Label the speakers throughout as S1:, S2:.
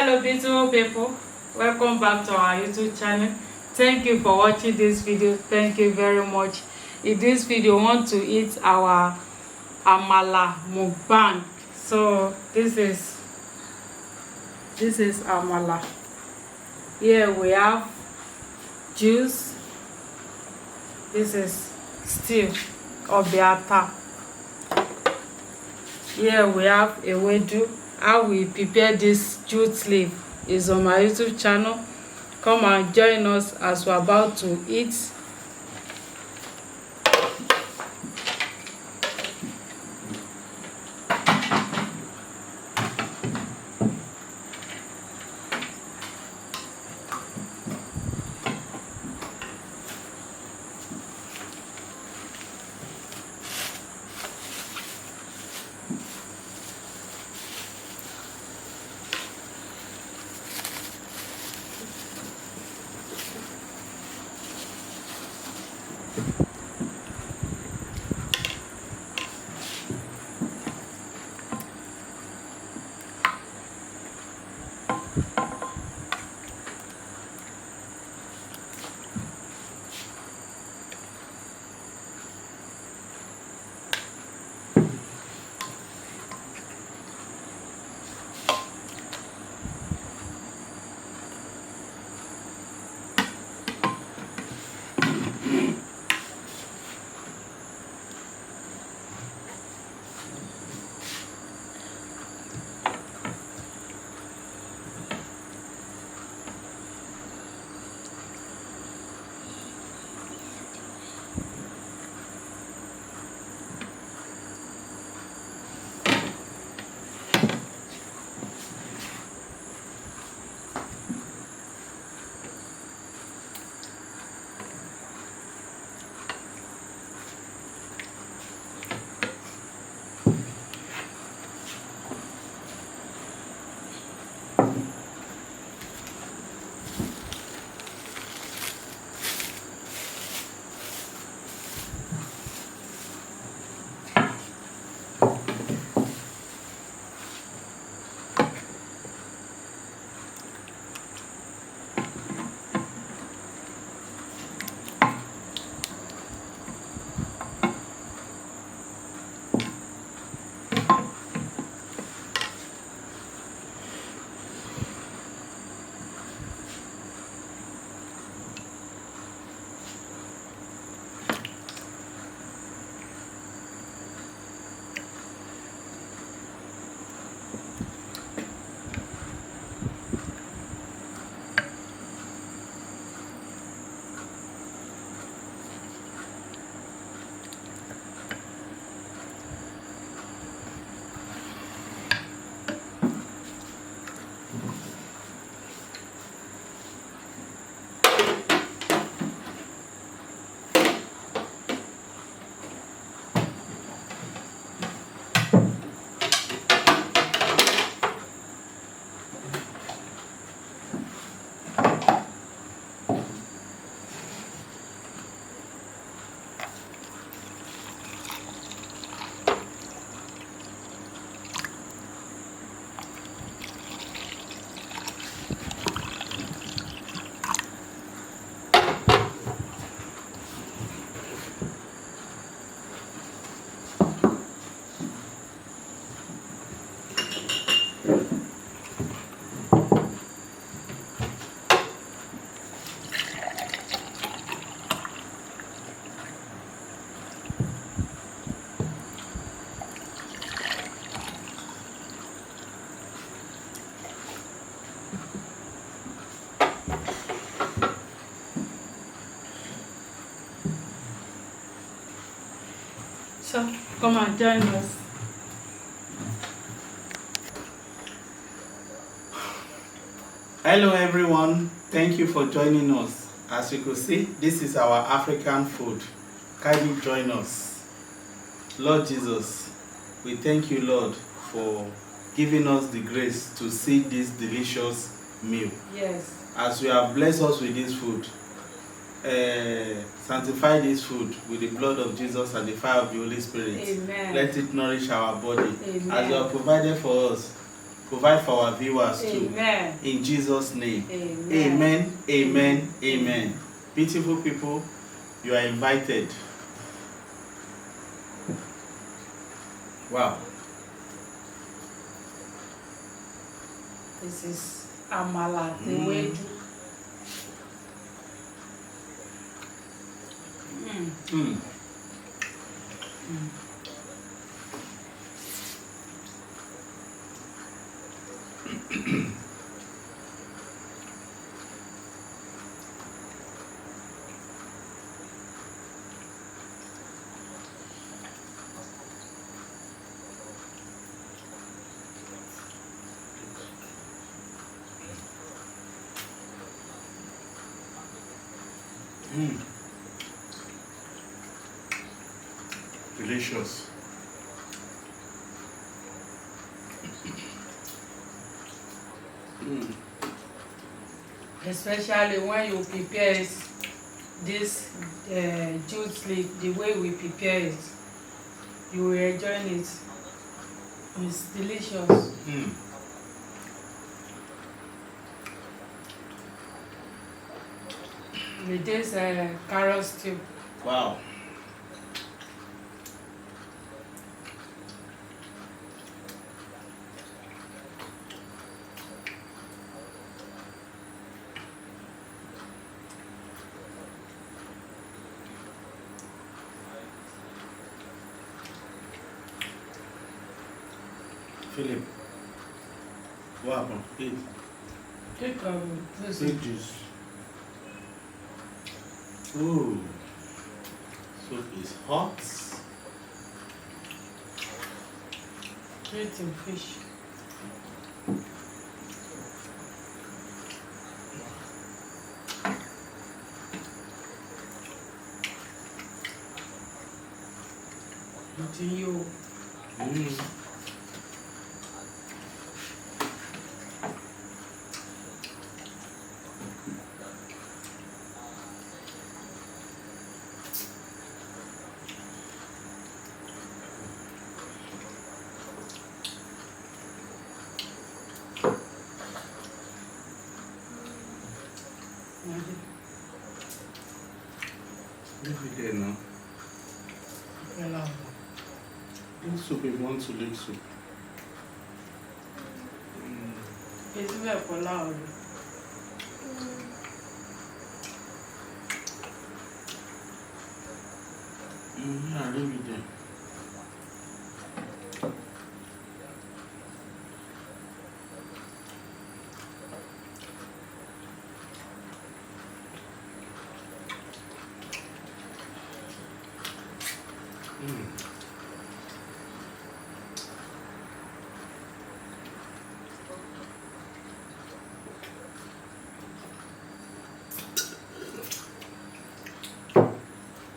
S1: Hello beautiful people, welcome back to our YouTube channel. Thank you for watching this video. Thank you very much. In this video we want to eat our amala mukbang. So this is amala. Here we have juice. This is stew or beata. Here we have ewedu. How we prepare this jute leaf is on my YouTube channel. Come and join us as we're about to eat. So come and join us.
S2: Hello everyone, thank you for joining us. As you can see, this is our African food. Kindly join us. Lord Jesus, we thank you, Lord, for giving us the grace to see this delicious meal.
S1: Yes.
S2: As you have blessed us with this food, sanctify this food with the blood of Jesus and the fire of the Holy Spirit.
S1: Amen.
S2: Let it nourish our body.
S1: Amen.
S2: As you have provided for us, Provide for our viewers too.
S1: Amen.
S2: In Jesus' name.
S1: Amen.
S2: Amen. Amen. Amen. Beautiful people, you are invited. Wow.
S1: This is amala, the wedu.
S2: Delicious.
S1: Especially when you prepare it, this jute leaf, the way we prepare it, you will enjoy it. It's delicious. With this carrot stew.
S2: Wow. Philip, what happened? Eat.
S1: Take this.
S2: Take juice. Ooh. Soup is hot.
S1: Eat your fish. Eating you.
S2: Leave it there now. This soup is one to lick soup.
S1: It's very loud.
S2: Yeah, leave it there.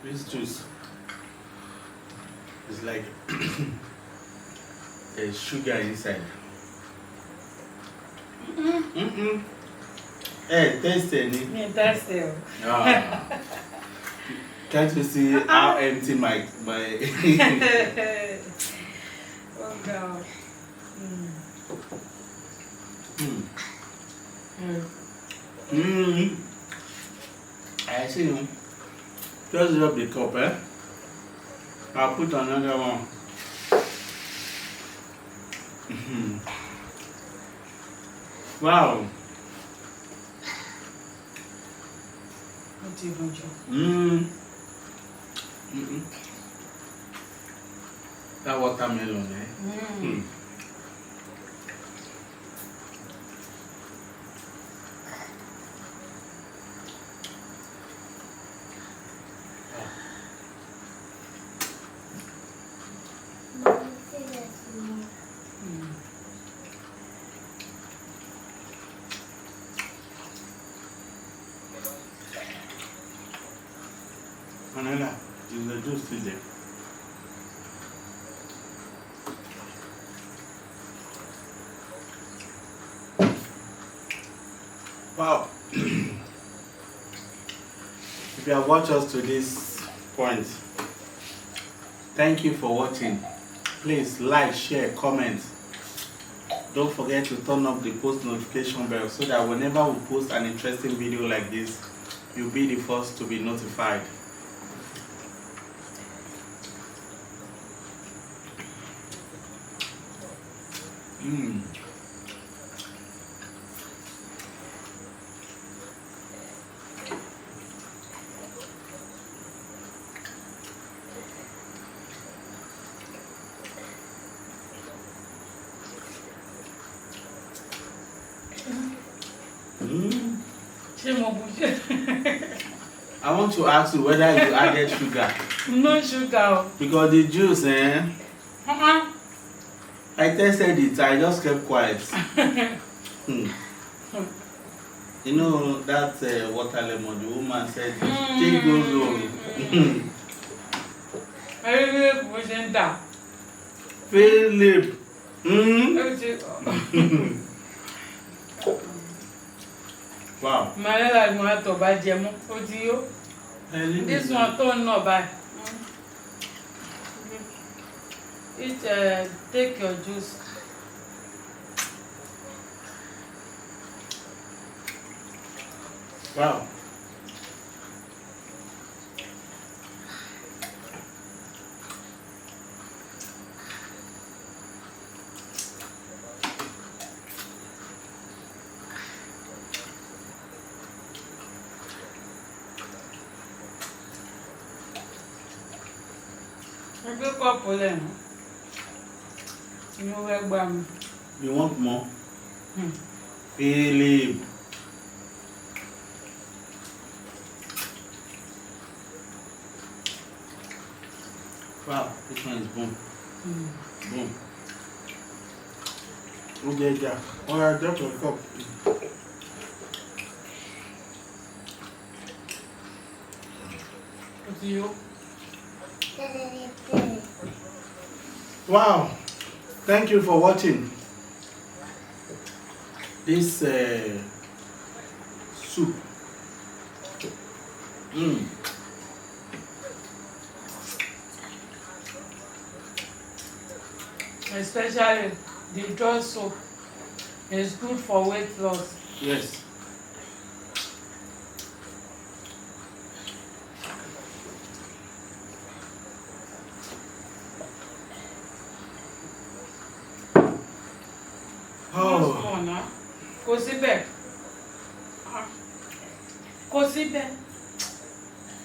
S2: This juice is like there's sugar inside. Hey, taste it.
S1: Me taste it.
S2: Can't you see how empty my
S1: Oh God.
S2: I see you. Just rub the cup, eh? I'll put another one. Wow.
S1: What even you?
S2: That watermelon, eh? Manila, is the juice still there? Wow. If you have watched us to this point, thank you for watching. Please like, share, comment. don't forget to turn up the post notification bell so that whenever we post an interesting video like this, you'll be the first to be notified. I want to ask you whether you added sugar.
S1: No sugar.
S2: Because the juice, I tasted it, I just kept quiet. You know that water lemon, the woman said, take those home. Philip. Wow.
S1: This one don't know by. Take your juice.
S2: Wow. You want more? Philip. Wow, this one is boom. Boom. Okay, yeah. Oh, yeah, that's a cup. Wow, thank you for watching this soup.
S1: Especially the draw soup is good for weight loss.
S2: Yes.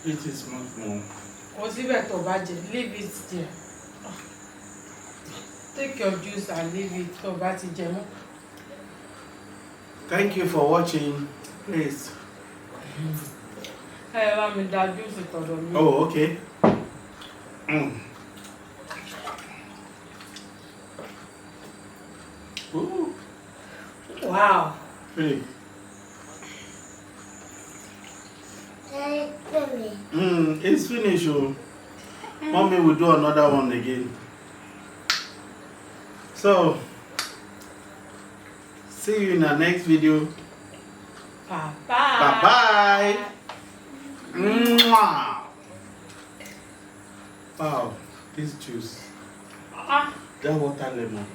S2: It is much more.
S1: Leave it there. Take your juice and leave it.
S2: Thank you for watching. Please. Oh, okay. Ooh.
S1: Wow.
S2: Really? It's finished. Mommy will do another one again. So, see you in the next video.
S1: Bye-bye.
S2: Bye-bye. Wow, this juice. That water lemon.